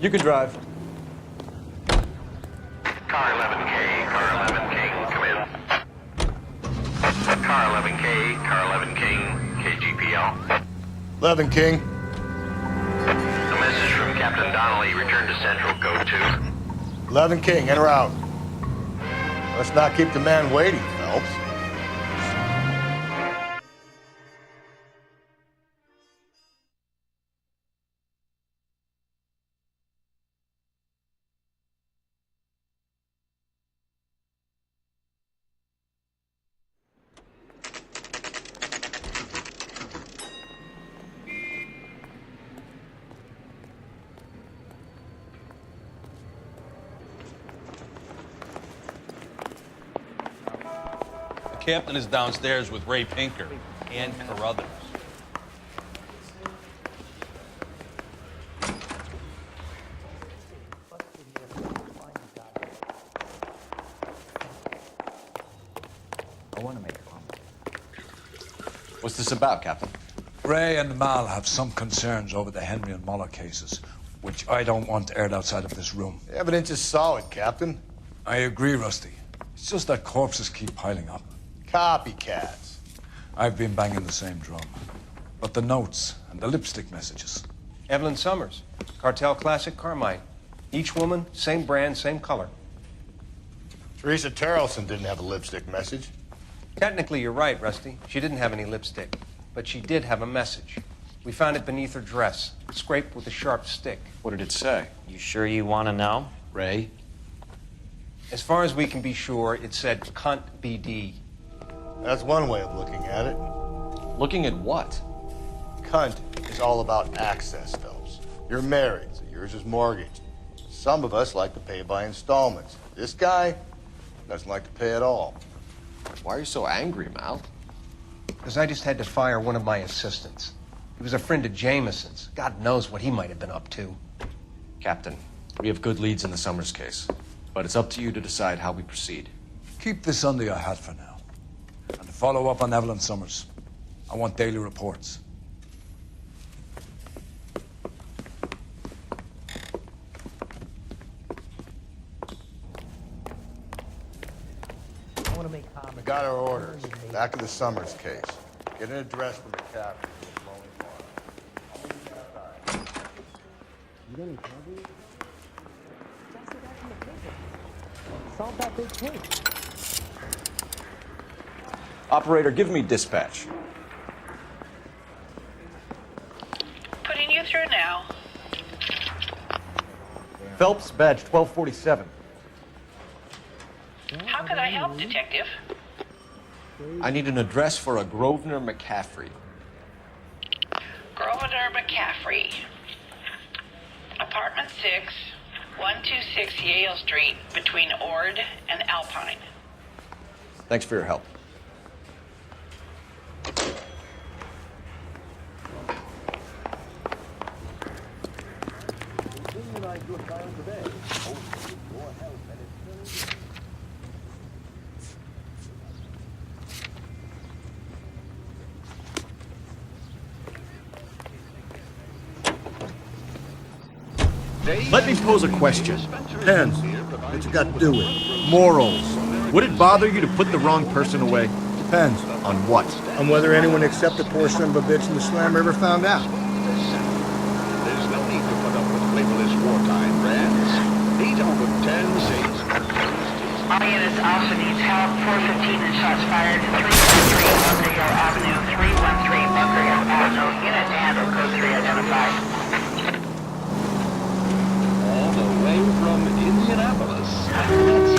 You can drive. Car 11K, Car 11 King, come in. Car 11K, Car 11 King, KGPL. 11 King. A message from Captain Donnelly, return to Central, code 2. 11 King, in or out? Let's not keep the man waiting, Phelps. The captain is downstairs with Ray Pinker and Carruthers. I want to make a comment. What's this about, Captain? Ray and Mal have some concerns over the Henry and Muller cases, which I don't want aired outside of this room. The evidence is solid, Captain. I agree, Rusty. It's just that corpses keep piling up. Copycats. I've been banging the same drum. But the notes and the lipstick messages. Evelyn Summers, Cartel Classic Carmine. Each woman, same brand, same color. Teresa Terrelson didn't have a lipstick message. Technically, you're right, Rusty. She didn't have any lipstick, but she did have a message. We found it beneath her dress, scraped with a sharp stick. What did it say? You sure you want to know? Ray? As far as we can be sure, it said cunt BD. That's one way of looking at it. Looking at what? Cunt is all about access, Phelps. You're married, so yours is mortgaged. Some of us like to pay by installments. This guy doesn't like to pay at all. Why are you so angry, Mal? Because I just had to fire one of my assistants. He was a friend of Jameson's. God knows what he might have been up to. Captain, we have good leads in the Summers case, but it's up to you to decide how we proceed. Keep this under your hat for now. And to follow up on Evelyn Summers, I want daily reports. We got our orders. Back of the Summers case. Get an address from the captain. Solve that big case. Operator, give me dispatch. Putting you through now. Phelps, badge 1247. How could I help, Detective? I need an address for a Grosvenor McCaffrey. Grosvenor McCaffrey. Apartment 6, 126 Yale Street, between Ord and Alpine. Thanks for your help. Let me pose a question. Depends. What you got to do with it? Morals. Would it bother you to put the wrong person away? Depends. On what? On whether anyone except the poor son of a bitch in the Slam ever found out. There's no need to put up with flavorless wartime, friends. These over 10 saints. All units also needs help. 415 and shots fired. 313 Bunker Hill Avenue. 313 Bunker Hill Avenue. Unit to handle code 3 identified. All the way from Indianapolis. That's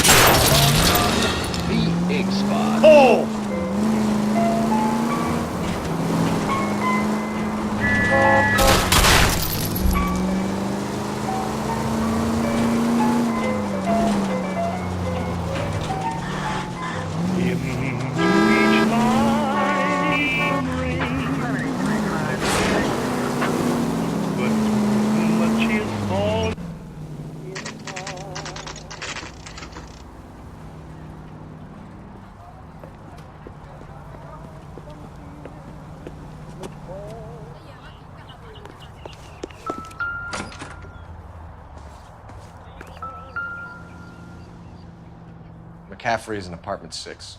the X-Spot. Oh! McCaffrey is in apartment 6.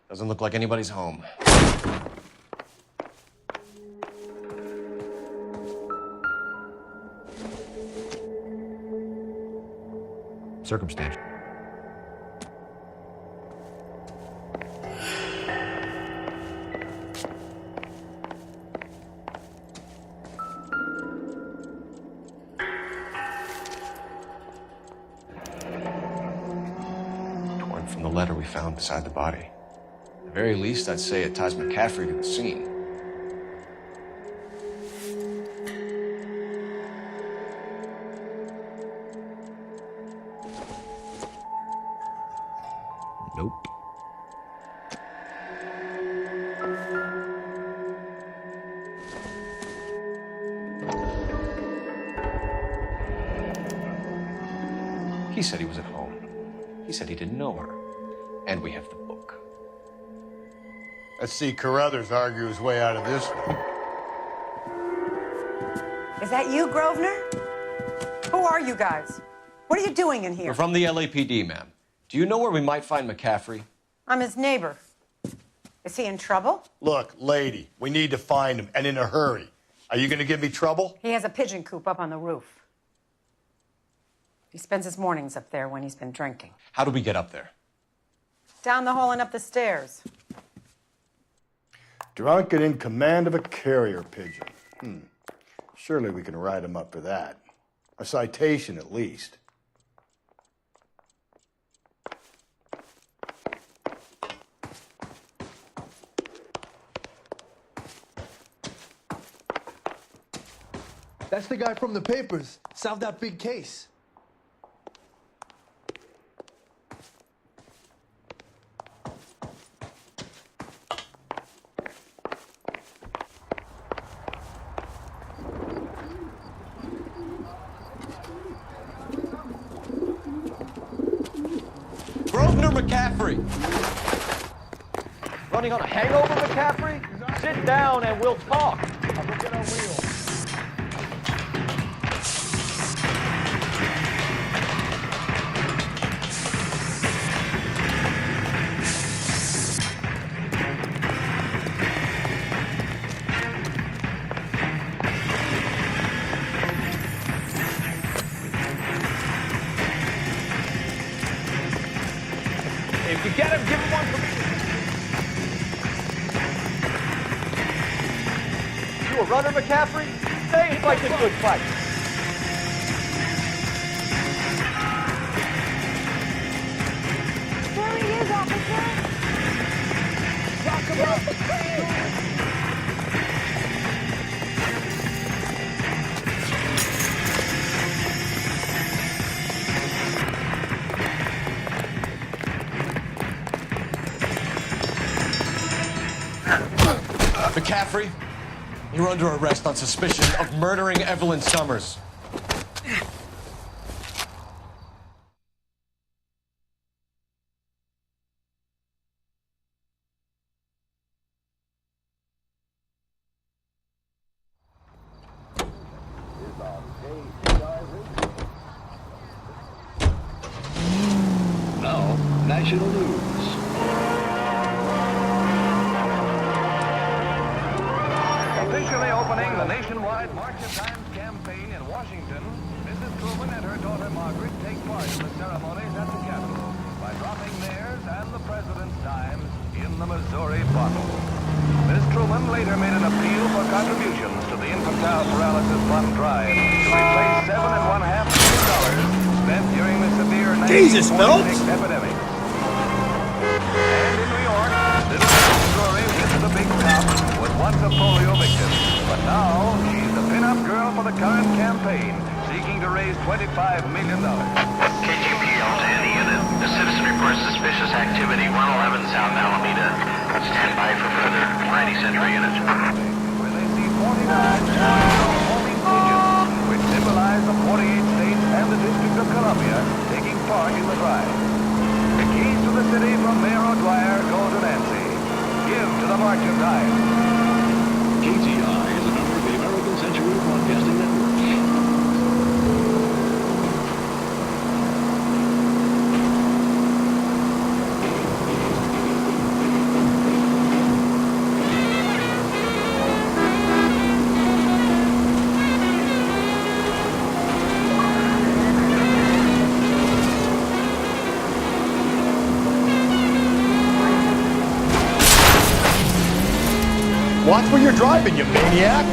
Doesn't look like anybody's home. Circumstantial. Torn from the letter we found beside the body. At the very least, I'd say it ties McCaffrey to the scene. Nope. He said he was at home. He said he didn't know her. And we have the book. Let's see Carruthers argue his way out of this one. Is that you, Grosvenor? Who are you guys? What are you doing in here? We're from the LAPD, ma'am. Do you know where we might find McCaffrey? I'm his neighbor. Is he in trouble? Look, lady, we need to find him, and in a hurry. Are you going to give me trouble? He has a pigeon coop up on the roof. He spends his mornings up there when he's been drinking. How do we get up there? Down the hall and up the stairs. Drunk and in command of a carrier pigeon. Surely we can write him up for that. A citation, at least. That's the guy from the papers. Solved that big case. Grosvenor McCaffrey! Running on a hangover, McCaffrey? Sit down and we'll talk. I'll go get our wheel. If you get him, give him one for me. You a runner, McCaffrey? Say it's like a good fight. There he is, officer! Talk about McCaffrey, you're under arrest on suspicion of murdering Evelyn Summers. Now, national news. Officially opening the nationwide March of Dimes campaign in Washington, Mrs. Truman and her daughter Margaret take part in the ceremonies at the Capitol by dropping theirs and the president's dimes in the Missouri bottle. Ms. Truman later made an appeal for contributions to the Infantile Paralysis Fund drive to replace $7.5 million spent during the severe 1946 epidemic. And in New York, little Missouri with the big top was once a polio victim, but now she's the pin-up girl for the current campaign, seeking to raise $25 million. KGPL to any unit. The citizen reports suspicious activity 111 South Alameda. Stand by for further 90 Central unit. Where they see 49 homing pigeons, which symbolize the part in the drive. The keys to the city from Mayor O'Dwyer go to Nancy. Give to the March of Dimes. KTI is a member of the American Century Broadcasting Network. Watch where you're driving, you maniac!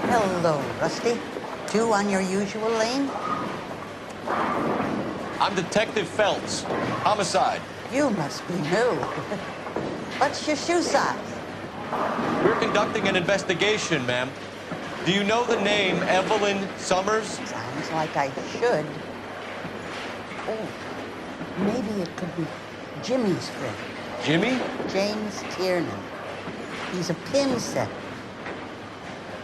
Hello, Rusty. Two on your usual lane? I'm Detective Phelps. Homicide. You must be new. What's your shoe size? We're conducting an investigation, ma'am. Do you know the name Evelyn Summers? Sounds like I should. Oh, maybe it could be Jimmy's friend. Jimmy? James Tiernan. He's a pin setter.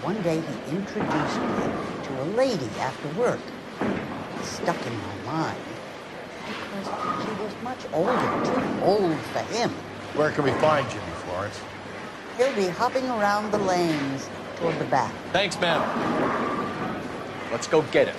One day he introduced me to a lady after work. It stuck in my mind because she was much older, too old for him. Where can we find Jimmy, Florence? He'll be hopping around the lanes toward the back. Thanks, ma'am. Let's go get him.